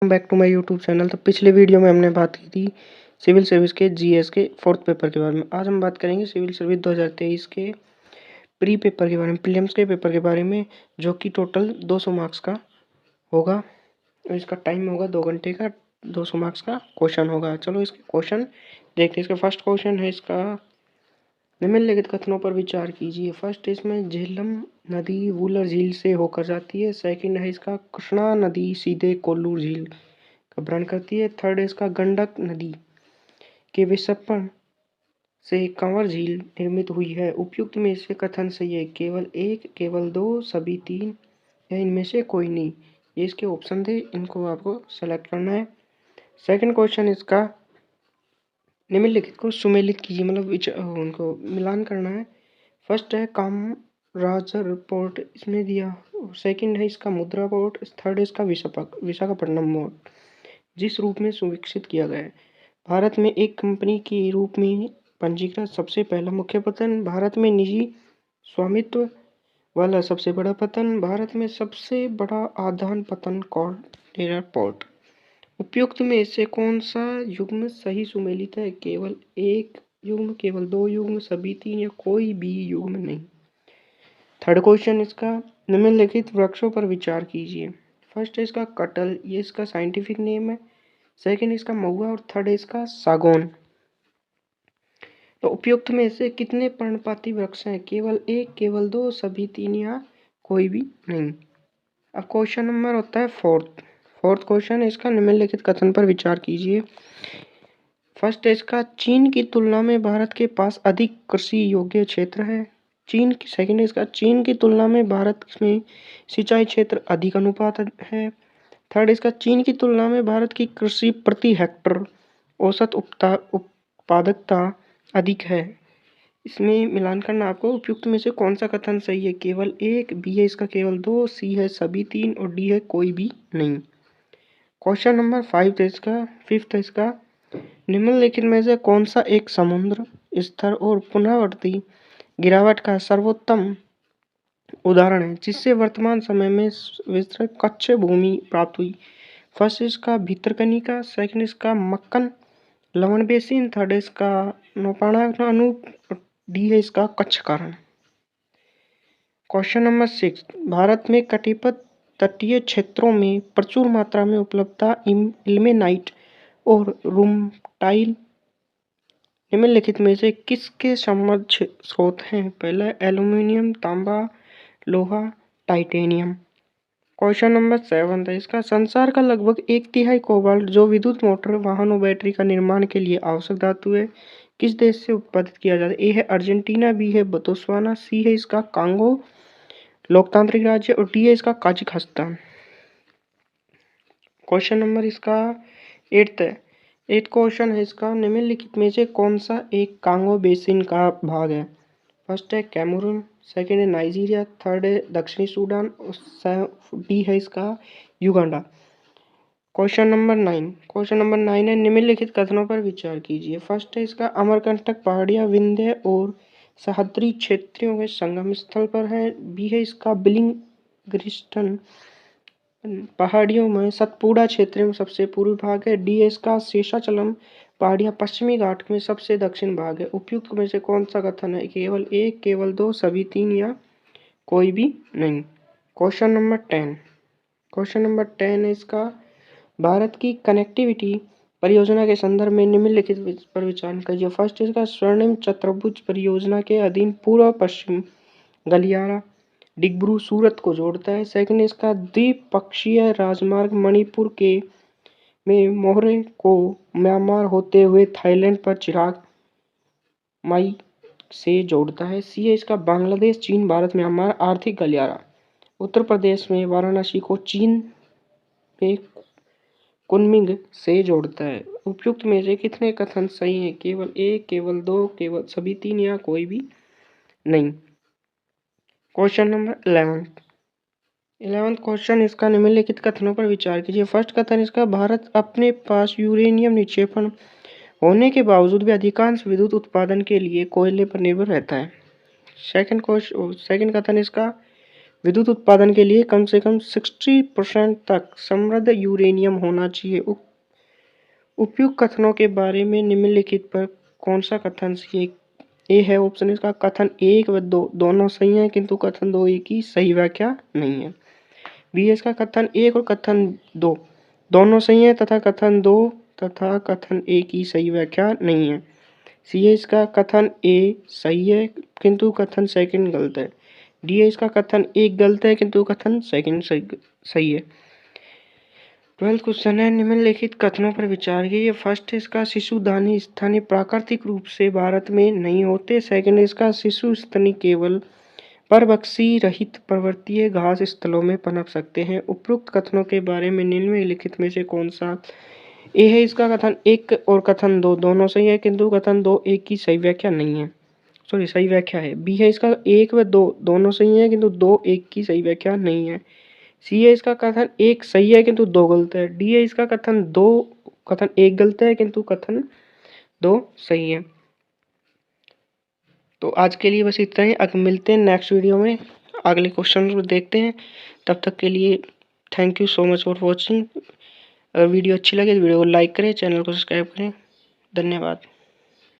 Back to my YouTube channel. तो पिछले video में हमने बात की थी सिविल सर्विस के जीएस के फोर्थ पेपर के बारे में। आज हम बात करेंगे सिविल सर्विस 2023 के प्री पेपर के बारे में, प्रीलिम्स के पेपर के बारे में, जो कि टोटल 200 मार्क्स का होगा। इसका टाइम होगा 2 घंटे का। 200 मार्क्स का क्वेश्चन होगा। चलो इसके क्वेश्चन देखते हैं। इसका फर्स्ट क्वेश्चन है, इसका निम्नलिखित कथनों पर विचार कीजिए। फर्स्ट इसमें झेलम नदी वूलर झील से होकर जाती है। सेकंड है इसका कृष्णा नदी सीधे कोल्लूर झील का वर्ण करती है। थर्ड है इसका गंडक नदी के विसर्पण से कंवर झील निर्मित हुई है। उपयुक्त में से कथन सही है। केवल एक, केवल दो, सभी तीन या इनमें से कोई नहीं। ये इसके ऑप्शन थे, इनको आपको सेलेक्ट करना है। सेकंड क्वेश्चन इसका निम्नलिखित को सुमेलित कीजिए, मतलब उनको मिलान करना है। फर्स्ट है कामराज पोर्ट, इसमें दिया। सेकंड है इसका मुद्रा पोर्ट। थर्ड है इसका विशाखापट्टनम पोर्ट, जिस रूप में सुविकसित किया गया है। भारत में एक कंपनी के रूप में पंजीकृत सबसे पहला मुख्य पतन। भारत में निजी स्वामित्व वाला सबसे बड़ा पतन। भारत में सबसे बड़ा आदान पतन कंटेनर पोर्ट। उपयुक्त में से कौन सा युग्म सही सुमेलित है? केवल एक युग्म, केवल दो युग्म, सभी तीन या कोई भी युग्म नहीं। थर्ड क्वेश्चन इसका निम्नलिखित वृक्षों पर विचार कीजिए। फर्स्ट है इसका कटल, ये इसका साइंटिफिक नेम है। सेकंड इसका महुआ और थर्ड है इसका सागौन। तो उपयुक्त में से कितने पर्णपाती वृक्ष हैं? केवल एक, केवल दो, सभी तीन या कोई भी नहीं। अब क्वेश्चन नंबर होता है फोर्थ क्वेश्चन है इसका निम्नलिखित कथन पर विचार कीजिए। फर्स्ट है इसका चीन की तुलना में भारत के पास अधिक कृषि योग्य क्षेत्र है। सेकंड है इसका चीन की तुलना में भारत में सिंचाई क्षेत्र अधिक अनुपात है। थर्ड इसका चीन की तुलना में भारत की कृषि प्रति हेक्टर औसत उत्पादकता अधिक है। इसमें मिलान करना आपको। उपयुक्त में से कौन सा कथन सही है? केवल एक, बी है इसका केवल दो, सी है सभी तीन और डी है कोई भी नहीं। क्वेश्चन नंबर फिफ्थ है इसका निम्नलिखित में से कौन सा एक समुद्र स्तर और पुनरावर्ती गिरावट का सर्वोत्तम उदाहरण है, जिससे वर्तमान समय में विस्तृत कच्छ भूमि प्राप्त हुई? फर्स्ट इसका भितरकनिका, सेकंड इसका मक्कन लवण बेसिन, थर्ड इसका नौपाड़ा अनूप, डी है इसका कच्छ कारण। क्वेश्चन नंबर 6 भारत में कटिबद्ध तटीय क्षेत्रों में प्रचुर मात्रा में उपलब्धता इल्मेनाइट और रूटाइल निम्नलिखित में से किसके समृद्ध स्रोत हैं? पहला एल्यूमिनियम, तांबा, लोहा, टाइटेनियम। क्वेश्चन नंबर 7 है इसका संसार का लगभग 1/3 कोबाल्ट जो विद्युत मोटर वाहन और बैटरी का निर्माण के लिए आवश्यक धातु है, किस देश से उत्पादित किया जाता है? ए है अर्जेंटीना, बी है बोत्सवाना, सी है इसका कांगो लोकतांत्रिक राज्य और डी है इसका कजाकिस्तान। क्वेश्चन नंबर इसका 8 है। 8 क्वेश्चन है इसका निम्नलिखित में से कौन सा एक कांगो बेसिन का भाग है? फर्स्ट है कैमरून, सेकंड है नाइजीरिया, थर्ड है दक्षिणी सूडान और डी है इसका युगांडा। क्वेश्चन नंबर 9 है निम्नलिखित कथनों पर विचार कीजिए। फर्स्ट है इसका अमरकंटक पहाड़ियाँ विंध्य और सह्याद्री क्षेत्रों के संगम स्थल पर है। बी है इसका बिलिंगस्टन पहाड़ियों में सतपुड़ा क्षेत्र में सबसे पूर्वी भाग है। डी है इसका शेषाचलम पहाड़ियाँ पश्चिमी घाट में सबसे दक्षिण भाग है। उपयुक्त में से कौन सा कथन है? केवल एक, केवल दो, सभी तीन या कोई भी नहीं। क्वेश्चन नंबर 10 है इसका भारत की कनेक्टिविटी परियोजना के संदर्भ में निम्नलिखित पर विचार कीजिए। फर्स्ट इसका स्वर्णिम चतुर्भुज परियोजना के अधीन पूर्व पश्चिम गलियारा डिब्रू सूरत को जोड़ता है। सेकंड इसका द्विपक्षीय राजमार्ग मणिपुर के में मोहरे को म्यांमार होते हुए थाईलैंड पर चिराग माई से जोड़ता है। सी है इसका बांग्लादेश चीन भारत म्यांमार आर्थिक गलियारा उत्तर प्रदेश में वाराणसी को चीन में कुनमिंग से जोड़ता है। उपयुक्त में से कितने कथन सही हैं? केवल एक, केवल दो, केवल सभी तीन या कोई भी नहीं। क्वेश्चन नंबर 11th क्वेश्चन इसका निम्नलिखित कथनों पर विचार कीजिए। फर्स्ट कथन इसका भारत अपने पास यूरेनियम निक्षेपण होने के बावजूद भी अधिकांश विद्युत उत्पादन के लिए कोयले पर निर्भर रहता है। सेकंड कथन इसका विद्युत उत्पादन के लिए कम से कम 60% तक समृद्ध यूरेनियम होना चाहिए। उपयुक्त कथनों के बारे में निम्नलिखित पर कौन सा कथन सही है? ए है ऑप्शन इसका, कथन 1 व 2 दोनों सही हैं किंतु कथन 2 ए की सही व्याख्या नहीं है। बी है इसका, कथन 1 और कथन 2 दोनों सही हैं तथा कथन 2 तथा कथन ए की सही व्याख्या नहीं है। सी है इसका, कथन ए सही है किंतु कथन सेकंड गलत है। डी है इसका, कथन 1 गलत है किंतु कथन सेकंड सही है। 12th क्वेश्चन है, निम्नलिखित कथनों पर विचार कीजिए। फर्स्ट इसका, शिशुदानी स्थानीय प्राकृतिक रूप से भारत में नहीं होते। सेकंड इसका, शिशु स्तनी केवल परभक्षी रहित पर्वतीय घास स्थलों में पनप सकते हैं। उपरोक्त कथनों के बारे में निम्नलिखित में से कौन सा? ए है इसका, कथन 1 और कथन 2 दोनों सही है किंतु कथन 2 1 की सही व्याख्या नहीं है, सॉरी सही व्याख्या है। बी है इसका, 1 व 2 दोनों सही है किंतु 2 1 की सही व्याख्या नहीं है। सी है इसका, कथन 1 सही है किंतु 2 गलत है। डी है इसका, कथन 1 गलत है किंतु कथन 2 सही है। तो आज के लिए बस इतना ही। अब मिलते हैं नेक्स्ट वीडियो में, अगले क्वेश्चन को देखते हैं। तब तक के लिए thank you so much for watching. अगर वीडियो अच्छी लगे तो वीडियो को लाइक करें, चैनल को सब्सक्राइब करें। धन्यवाद।